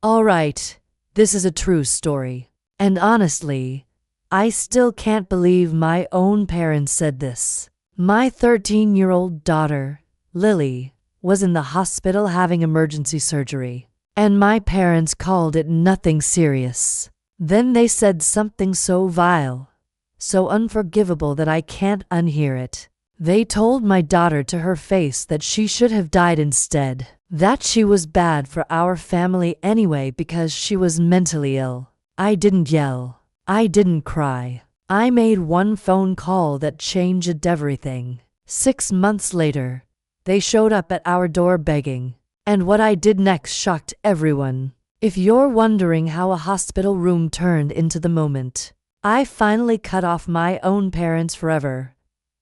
All right, this is a true story. And honestly, I still can't believe my own parents said this. My 13-year-old daughter, Lily, was in the hospital having emergency surgery, and my parents called it nothing serious. Then they said something so vile, so unforgivable that I can't unhear it. They told my daughter to her face that she should have died instead, that she was bad for our family anyway because she was mentally ill. I didn't yell. I didn't cry. I made one phone call that changed everything. 6 months later, they showed up at our door begging, and what I did next shocked everyone. If you're wondering how a hospital room turned into the moment, I finally cut off my own parents forever.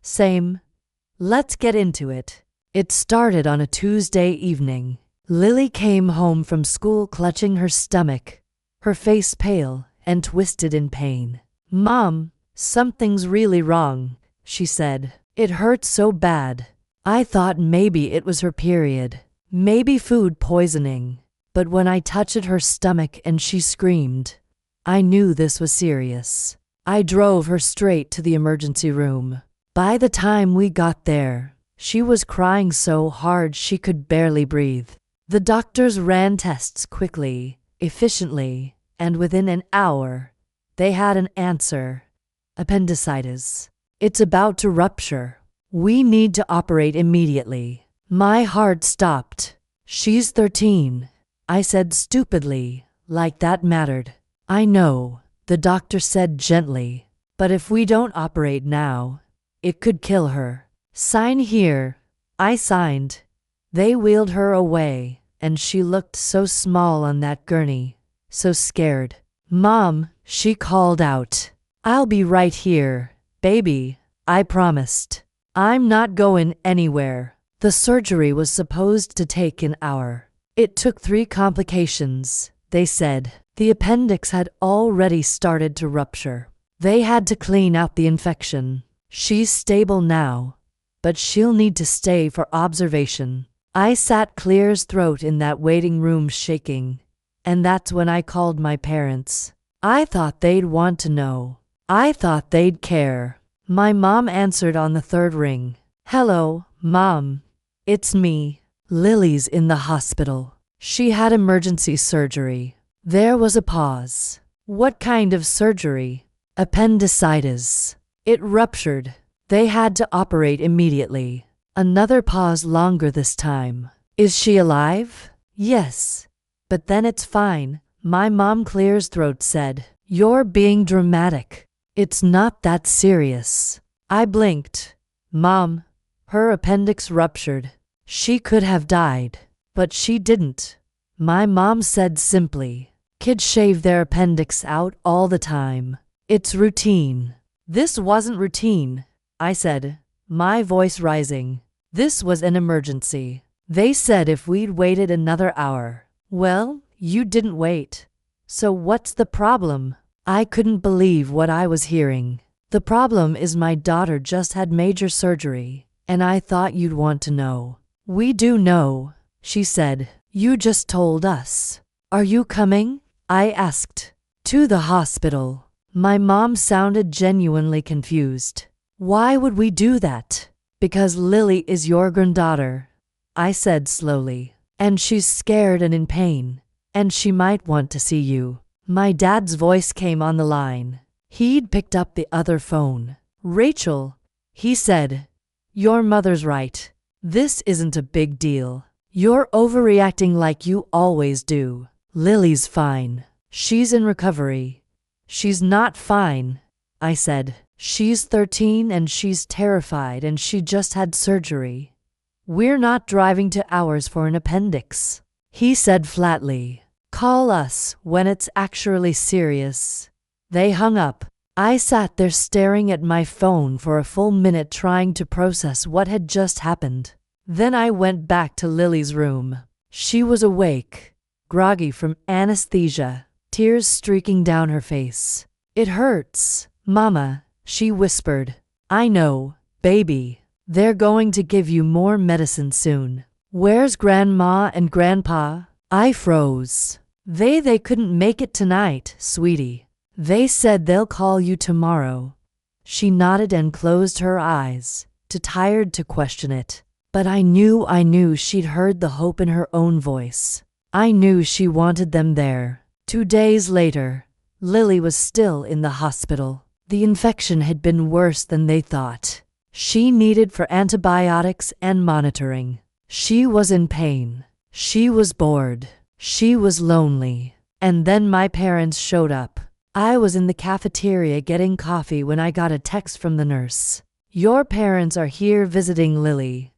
Same. Let's get into it. It started on a Tuesday evening. Lily came home from school clutching her stomach, her face pale and twisted in pain. "Mom, something's really wrong," she said. "It hurts so bad." I thought maybe it was her period, maybe food poisoning. But when I touched her stomach and she screamed, I knew this was serious. I drove her straight to the emergency room. By the time we got there, she was crying so hard she could barely breathe. The doctors ran tests quickly, efficiently, and within an hour, they had an answer. Appendicitis. It's about to rupture. We need to operate immediately. My heart stopped. "She's 13, I said stupidly, like that mattered. "I know," the doctor said gently, "but if we don't operate now, it could kill her." "Sign here." I signed. They wheeled her away, and she looked so small on that gurney, so scared. "Mom," she called out. "I'll be right here, baby," I promised. "I'm not going anywhere." The surgery was supposed to take an hour. It took 3 complications, they said. The appendix had already started to rupture. They had to clean out the infection. "She's stable now, but she'll need to stay for observation." I sat clear's throat in that waiting room shaking, and that's when I called my parents. I thought they'd want to know. I thought they'd care. My mom answered on the 3rd ring. "Hello, Mom. It's me. Lily's in the hospital. She had emergency surgery." There was a pause. "What kind of surgery?" "Appendicitis. It ruptured. They had to operate immediately." Another pause, longer this time. "Is she alive?" "Yes. But then it's fine," my mom clear's throat said. "You're being dramatic. It's not that serious." I blinked. "Mom, her appendix ruptured. She could have died, but she didn't," my mom said simply. "Kids shave their appendix out all the time. It's routine." "This wasn't routine," I said, my voice rising. "This was an emergency. They said if we'd waited another hour." "Well, you didn't wait. So what's the problem?" I couldn't believe what I was hearing. "The problem is my daughter just had major surgery, and I thought you'd want to know." "We do know," she said. "You just told us." "Are you coming?" I asked. "To the hospital." My mom sounded genuinely confused. "Why would we do that?" "Because Lily is your granddaughter," I said slowly. "And she's scared and in pain, and she might want to see you." My dad's voice came on the line. He'd picked up the other phone. "Rachel," he said, "your mother's right. This isn't a big deal. You're overreacting like you always do. Lily's fine. She's in recovery." "She's not fine," I said. "She's 13 and she's terrified and she just had surgery. We're not driving to ours for an appendix." He said flatly, "Call us when it's actually serious." They hung up. I sat there staring at my phone for a full minute trying to process what had just happened. Then I went back to Lily's room. She was awake, groggy from anesthesia, tears streaking down her face. "It hurts, Mama," she whispered. "I know, baby. They're going to give you more medicine soon." "Where's Grandma and Grandpa?" I froze. They couldn't make it tonight, sweetie. They said they'll call you tomorrow. She nodded and closed her eyes, too tired to question it. But I knew she'd heard the hope in her own voice. I knew she wanted them there. 2 days later, Lily was still in the hospital. The infection had been worse than they thought. She needed for antibiotics and monitoring. She was in pain. She was bored. She was lonely. And then my parents showed up. I was in the cafeteria getting coffee when I got a text from the nurse. "Your parents are here visiting Lily."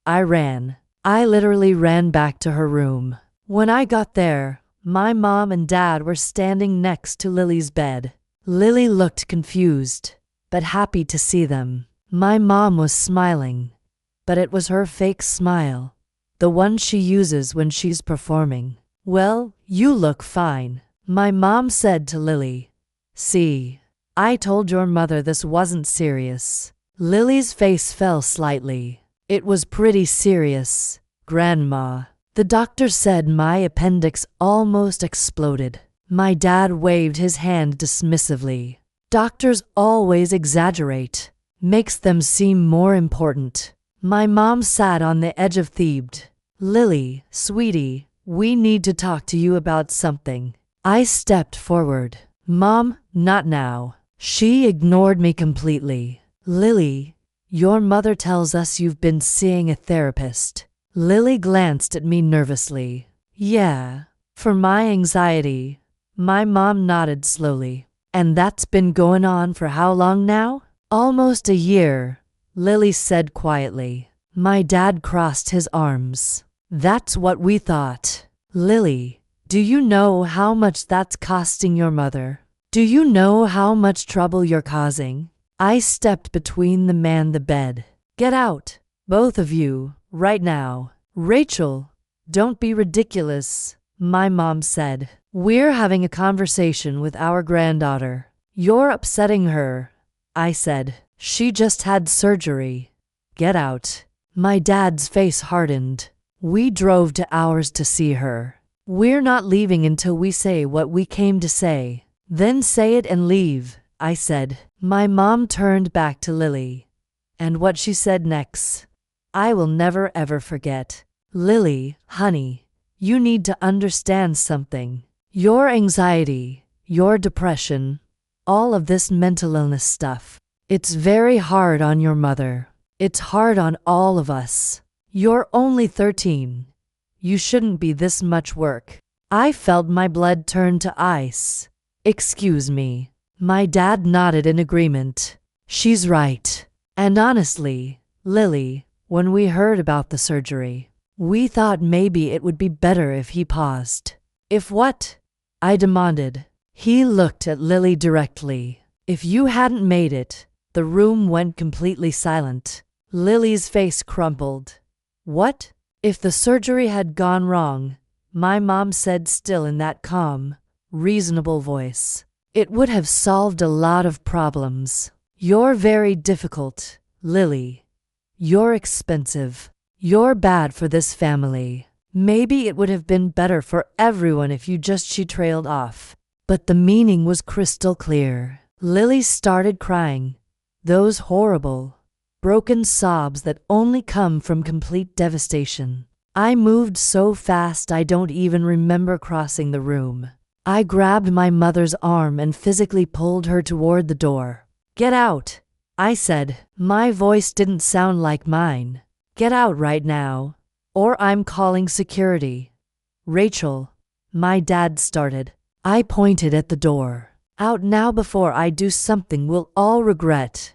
I literally ran back to her room. When I got there, my mom and dad were standing next to Lily's bed. Lily looked confused, but happy to see them. My mom was smiling, but it was her fake smile, the one she uses when she's performing. "Well, you look fine," my mom said to Lily. "See, I told your mother this wasn't serious." Lily's face fell slightly. "It was pretty serious, Grandma. The doctor said my appendix almost exploded." My dad waved his hand dismissively. "Doctors always exaggerate. Makes them seem more important." My mom sat on the edge of Thebes. "Lily, sweetie, we need to talk to you about something." I stepped forward. "Mom, not now." She ignored me completely. "Lily, your mother tells us you've been seeing a therapist." Lily glanced at me nervously. "Yeah, for my anxiety." My mom nodded slowly. "And that's been going on for how long now?" "Almost a year," Lily said quietly. My dad crossed his arms. "That's what we thought." "Lily, do you know how much that's costing your mother? Do you know how much trouble you're causing?" I stepped between them and the bed. "Get out, both of you, right now." "Rachel, don't be ridiculous," my mom said. "We're having a conversation with our granddaughter." "You're upsetting her," I said. "She just had surgery. Get out." My dad's face hardened. "We drove to ours to see her. We're not leaving until we say what we came to say." "Then say it and leave," I said. My mom turned back to Lily. And what she said next, I will never ever forget. "Lily, honey, you need to understand something. Your anxiety, your depression, all of this mental illness stuff, it's very hard on your mother. It's hard on all of us. You're only 13. You shouldn't be this much work." I felt my blood turn to ice. "Excuse me." My dad nodded in agreement. "She's right." And honestly, Lily, when we heard about the surgery, we thought maybe it would be better if he paused. "If what?" I demanded. He looked at Lily directly. "If you hadn't made it." The room went completely silent. Lily's face crumpled. "What?" "If the surgery had gone wrong," my mom said, still in that calm, reasonable voice, "it would have solved a lot of problems. You're very difficult, Lily. You're expensive. You're bad for this family. Maybe it would have been better for everyone if you just." She trailed off. But the meaning was crystal clear. Lily started crying. Those horrible, broken sobs that only come from complete devastation. I moved so fast I don't even remember crossing the room. I grabbed my mother's arm and physically pulled her toward the door. "Get out," I said. My voice didn't sound like mine. "Get out right now, or I'm calling security." "Rachel," my dad started. I pointed at the door. "Out now before I do something we'll all regret."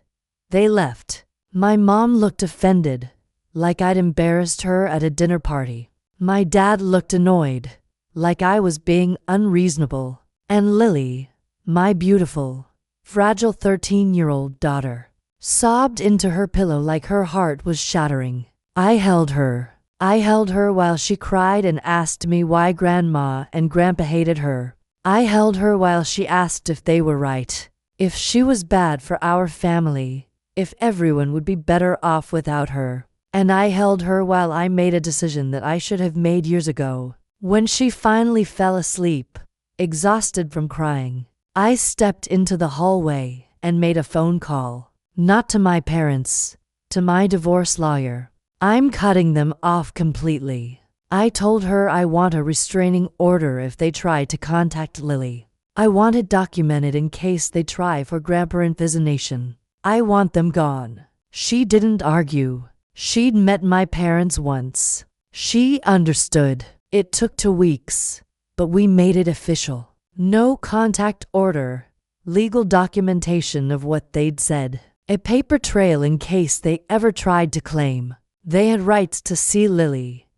They left. My mom looked offended, like I'd embarrassed her at a dinner party. My dad looked annoyed, like I was being unreasonable. And Lily, my beautiful, fragile 13-year-old daughter, sobbed into her pillow like her heart was shattering. I held her. I held her while she cried and asked me why Grandma and Grandpa hated her. I held her while she asked if they were right, if she was bad for our family, if everyone would be better off without her. And I held her while I made a decision that I should have made years ago. When she finally fell asleep, exhausted from crying, I stepped into the hallway and made a phone call. Not to my parents, to my divorce lawyer. I'm cutting them off completely. I told her I want a restraining order if they try to contact Lily. I want it documented in case they try for grandparent visitation. I want them gone. She didn't argue. She'd met my parents once. She understood. It took 2 weeks, but we made it official. No contact order, legal documentation of what they'd said. A paper trail in case they ever tried to claim they had rights to see Lily.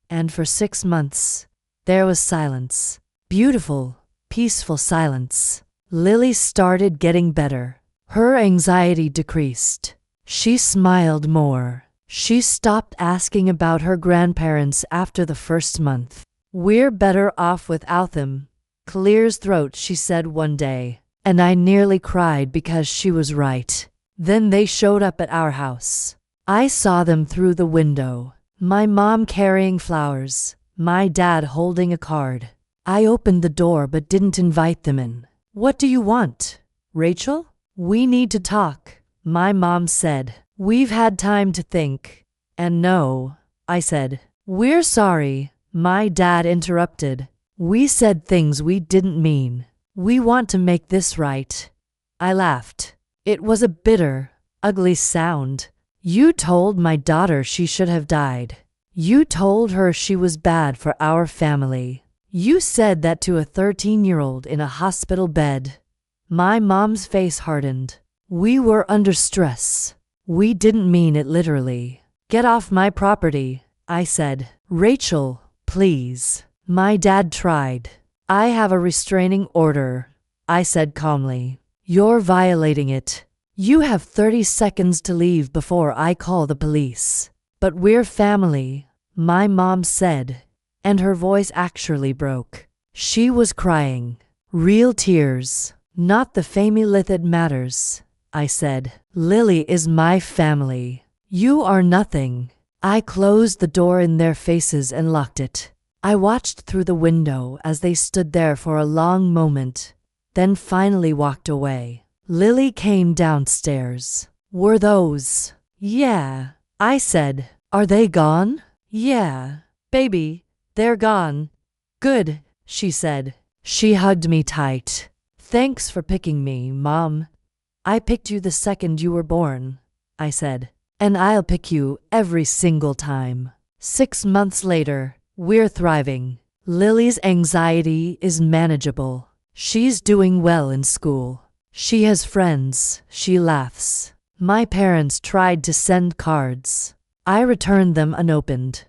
And for 6 months, there was silence. Beautiful, peaceful silence. Lily started getting better. Her anxiety decreased. She smiled more. She stopped asking about her grandparents after the first month. We're better off without them. Clears throat, she said one day. And I nearly cried because she was right. Then they showed up at our house. I saw them through the window. My mom carrying flowers, my dad holding a card. I opened the door but didn't invite them in. What do you want, Rachel? We need to talk, my mom said. We've had time to think. And no, I said. We're sorry, my dad interrupted. We said things we didn't mean. We want to make this right. I laughed. It was a bitter, ugly sound. You told my daughter she should have died. You told her she was bad for our family. You said that to a 13-year-old in a hospital bed. My mom's face hardened. We were under stress. We didn't mean it literally. Get off my property, I said. Rachel, please. My dad tried. I have a restraining order, I said calmly. You're violating it. You have 30 seconds to leave before I call the police. But we're family, my mom said, and her voice actually broke. She was crying. Real tears, not the family that matters, I said. Lily is my family. You are nothing. I closed the door in their faces and locked it. I watched through the window as they stood there for a long moment, then finally walked away. Lily came downstairs. Were those? Yeah, I said. Are they gone? Yeah, baby, they're gone. Good, she said. She hugged me tight. Thanks for picking me, Mom. I picked you the second you were born, I said. And I'll pick you every single time. 6 months later, we're thriving. Lily's anxiety is manageable. She's doing well in school. She has friends. She laughs. My parents tried to send cards. I returned them unopened.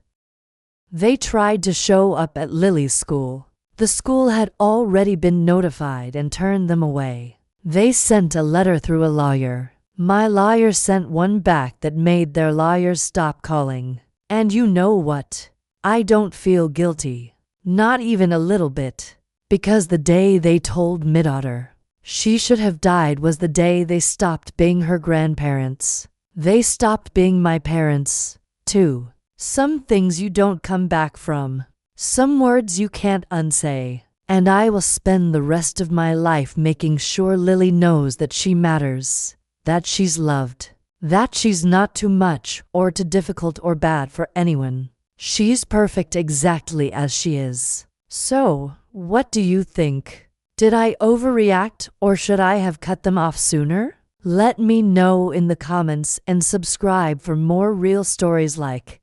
They tried to show up at Lily's school. The school had already been notified and turned them away. They sent a letter through a lawyer. My lawyer sent one back that made their lawyers stop calling. And you know what? I don't feel guilty. Not even a little bit. Because the day they told my daughter she should have died was the day they stopped being her grandparents. They stopped being my parents, too. Some things you don't come back from. Some words you can't unsay. And I will spend the rest of my life making sure Lily knows that she matters. That she's loved. That she's not too much or too difficult or bad for anyone. She's perfect exactly as she is. So, what do you think? Did I overreact or should I have cut them off sooner? Let me know in the comments and subscribe for more real stories like